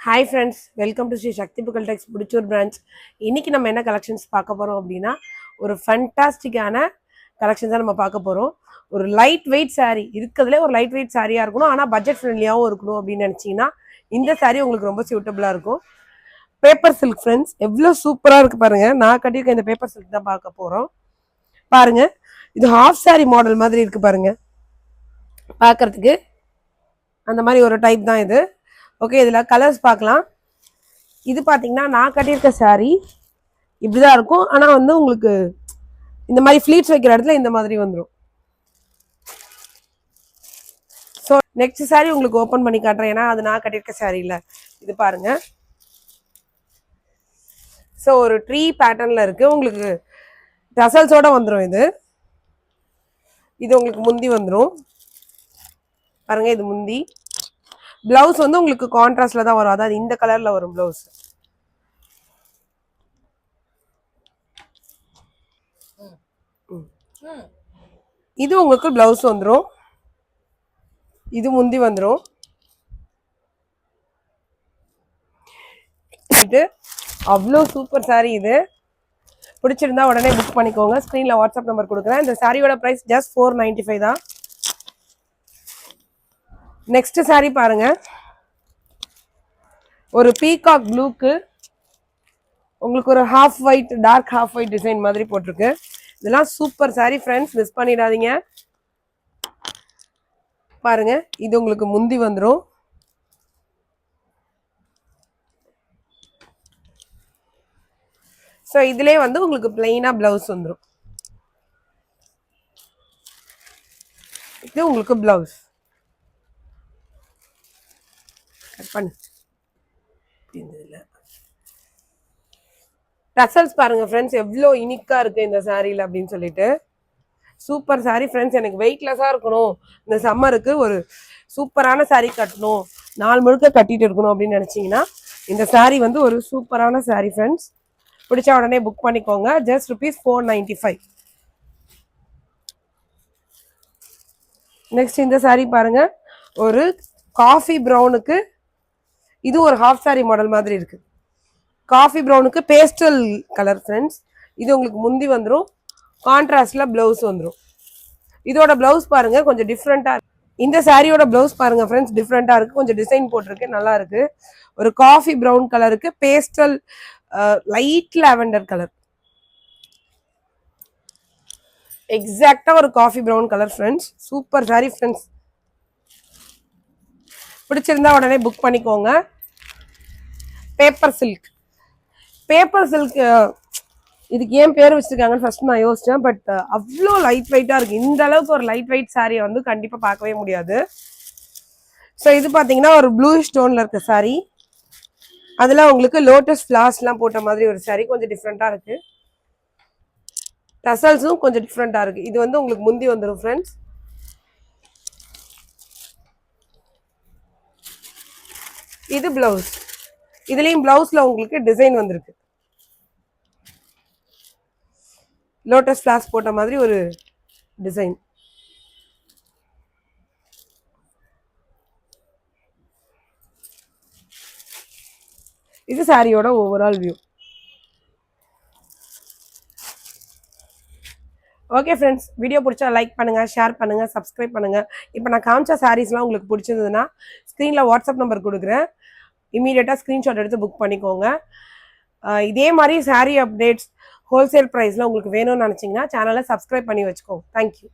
Hi friends, welcome to Sri Shakti Pukal Tex Pudichur branch. இன்னைக்கு நம்ம என்ன collections பார்க்க போறோம் அப்படினா ஒரு ஃபண்டாஸ்டிக்கான கலெக்ஷன்ஸ் தான் நம்ம பார்க்க போறோம். ஒரு லைட் வெயிட் saree இருக்குதுல ஒரு லைட் வெயிட் சாரியா இருக்கணும் ஆனா பட்ஜெட் ஃப்ரெண்ட்லியாவும் இருக்கணும் அப்படி நினைச்சீங்கன்னா இந்த saree உங்களுக்கு ரொம்ப சூட்டபிளா இருக்கும். பேப்பர் சில்க் ஃப்ரெண்ட்ஸ் எவ்வளவு சூப்பரா இருக்கு பாருங்க. நான் கட்டியிருக்க இந்த பேப்பர் சில்க் தான் பார்க்க போறோம். பாருங்க இது ஹாஃப் saree மாடல் மாதிரி இருக்கு பாருங்க. பார்க்கிறதுக்கு அந்த மாதிரி ஒரு டைப் தான் இது. ஓகே இதுல கலர்ஸ் பார்க்கலாம். இது பாத்தீங்கன்னா நான் கட்டியிருக்க saree இப்படிதான் இருக்கும். ஆனா வந்து உங்களுக்கு இந்த மாதிரி ஃபிளீட்ஸ் வைக்கிற இடத்துல இந்த மாதிரி வந்துடும். ஸோ நெக்ஸ்ட் saree உங்களுக்கு ஓப்பன் பண்ணி காட்டுறேன். ஏன்னா அது நான் கட்டியிருக்க saree இல்ல. இது பாருங்க. ஸோ ஒரு ட்ரீ பேட்டர்ன்ல இருக்கு. உங்களுக்கு டசல்ஸோட வந்துடும். இது உங்களுக்கு முந்தி வந்துடும். பாருங்க இது முந்தி. பிளவுஸ் வந்து உங்களுக்கு கான்ட்ராஸ்ட்ல தான் வரும். அதாவது இந்த கலர்ல வரும் பிளவுஸ். இது உங்களுக்கு பிளவுஸ் வந்துடும். இது முந்தி வந்துடும். அவ்வளோ சூப்பர் saree இது. பிடிச்சிருந்தா உடனே புக் பண்ணிக்கோங்க. ஸ்க்ரீன்ல வாட்ஸ்அப் நம்பர் கொடுக்குறேன். இந்த சாரியோட பிரைஸ் ஜஸ்ட் 495 தான். நெக்ஸ்ட் saree பாருங்க. ஒரு பீகாக் ப்ளூக்கு உங்களுக்கு ஒரு half white dark half white design மாதிரி போட்டிருக்கு. இதெல்லாம் சூப்பர் saree ஃப்ரெண்ட்ஸ், மிஸ் பண்ணிடாதீங்க. பாருங்க இது உங்களுக்கு முந்தி வந்துடும். ஸோ இதுலேயே வந்து உங்களுக்கு பிளெயினா பிளவுஸ் வந்துடும். இது உங்களுக்கு பிளவுஸ் கட் பண்ணு. டசல்ஸ் பாருங்க ஃப்ரெண்ட்ஸ் எவ்வளோ யூனிக்கா இருக்கு இந்த சாரியில் அப்படின்னு சொல்லிட்டு. Super saree friends. எனக்கு வெயிட்லெஸ்ஸாக இருக்கணும், இந்த சம்மருக்கு ஒரு சூப்பரான saree கட்டணும், நாள் முழுக்க கட்டிட்டு இருக்கணும் அப்படின்னு நினச்சிங்கன்னா இந்த saree வந்து ஒரு சூப்பரான saree ஃப்ரெண்ட்ஸ். பிடிச்சா உடனே புக் பண்ணிக்கோங்க. ஜஸ்ட் ₹495. நெக்ஸ்ட் இந்த saree பாருங்க. ஒரு காஃபி ப்ரௌனுக்கு இது ஒரு ஹாஃப் saree மாடல் மாதிரி இருக்கு. காஃபி ப்ரௌனுக்கு பேஸ்டல் கலர் ஃப்ரெண்ட்ஸ். இது உங்களுக்கு முந்தி வந்துடும். கான்ட்ராஸ்ட்ல பிளவுஸ் வந்துடும். இதோட பிளவுஸ் பாருங்க கொஞ்சம் டிஃப்ரெண்டா. இந்த சாரியோட பிளவுஸ் பாருங்க ஃப்ரெண்ட்ஸ் டிஃப்ரெண்டா இருக்கு. கொஞ்சம் டிசைன் போட்டிருக்கு, நல்லா இருக்கு. ஒரு காஃபி ப்ரௌன் கலருக்கு பேஸ்டல் லைட் லாவெண்டர் கலர். எக்ஸாக்டா ஒரு coffee brown colour friends. Super saree friends. பிடிச்சிருந்தா உடனே புக் பண்ணிக்கோங்க. Paper silk. பேப்பர் சில்க் இதுக்கு ஏன் பேர் வச்சிருக்காங்கன்னு ஃபர்ஸ்ட் நான் யோசிச்சேன். பட் அவ்வளோ லைட் வெயிட்டா இருக்கு. இந்த அளவுக்கு ஒரு லைட் வெயிட் சாரியை வந்து கண்டிப்பா பார்க்கவே முடியாது. ஸோ இது பார்த்தீங்கன்னா ஒரு ப்ளூ ஸ்டோன்ல இருக்க saree. அதுல உங்களுக்கு லோட்டஸ் ஃபிளார்ஸ் எல்லாம் போட்ட மாதிரி ஒரு saree. கொஞ்சம் டிஃப்ரெண்டா இருக்கு. டசல்ஸும் கொஞ்சம் டிஃப்ரெண்டா இருக்கு. இது வந்து உங்களுக்கு முந்தி வந்துடும் ஃப்ரெண்ட்ஸ். இது பிளவுஸ். இதுலயும் பிளவுஸ்ல உங்களுக்கு டிசைன் வந்திருக்கு. லோட்டஸ் ஃபிளார்ஸ் போட்ட மாதிரி ஒரு டிசைன். இது சாரியோட overall view. Okay friends, video பிடிச்சா லைக் பண்ணுங்க, ஷேர் பண்ணுங்க, சப்ஸ்கிரைப் பண்ணுங்க. இப்போ நான் காமிச்ச சாரீஸ்லாம் உங்களுக்கு பிடிச்சிருந்ததுன்னா ஸ்க்ரீன்ல வாட்ஸ்அப் நம்பர் கொடுக்குறேன். இமீடியட்டாக ஸ்க்ரீன்ஷாட் எடுத்து புக் பண்ணிக்கோங்க. இதே மாதிரி சாரீ அப்டேட்ஸ் ஹோல்சேல் ப்ரைஸில் உங்களுக்கு வேணும்னு நினச்சிங்கன்னா சேனலை சப்ஸ்கிரைப் பண்ணி வச்சுக்கோங்க. தேங்க்யூ.